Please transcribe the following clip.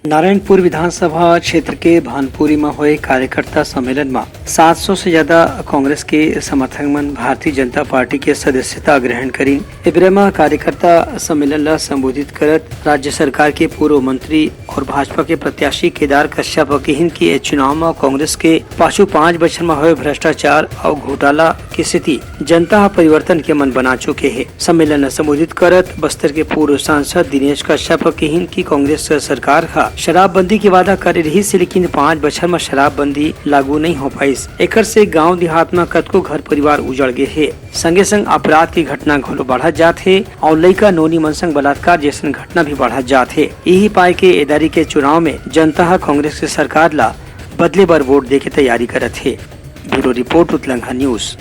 नारायणपुर विधानसभा क्षेत्र के भानपुरी में हुए कार्यकर्ता सम्मेलन में 700 से ज्यादा कांग्रेस के समर्थक मन भारतीय जनता पार्टी के सदस्यता ग्रहण करी। इब्रेमा कार्यकर्ता सम्मेलन ला संबोधित करत राज्य सरकार के पूर्व मंत्री और भाजपा के प्रत्याशी केदार कश्यप कहिन की चुनाव में कांग्रेस के पाछू 5 बछर में हुए भ्रष्टाचार और घोटाला की स्थिति जनता परिवर्तन के मन बना चुके है। सम्मेलन ला संबोधित करत बस्तर के पूर्व सांसद दिनेश कश्यप कहिन की कांग्रेस सरकार का शराबबंदी के वादा कर रही से, लेकिन 5 बछर में शराबबंदी लागू नहीं हो पाई। एकर से गांव देहात में कतको घर परिवार उजड़ गए है। संगे संग अपराध की घटना घोलो बढ़ा जात है और लइका नोनी मनसंग बलात्कार जैसन घटना भी बढ़ा जात है। यही पाए के एदारी के चुनाव में जनता कांग्रेस के सरकार ला बदले बार वोट दे के तैयारी करत है। ब्यूरो रिपोर्ट उत्लंघा न्यूज।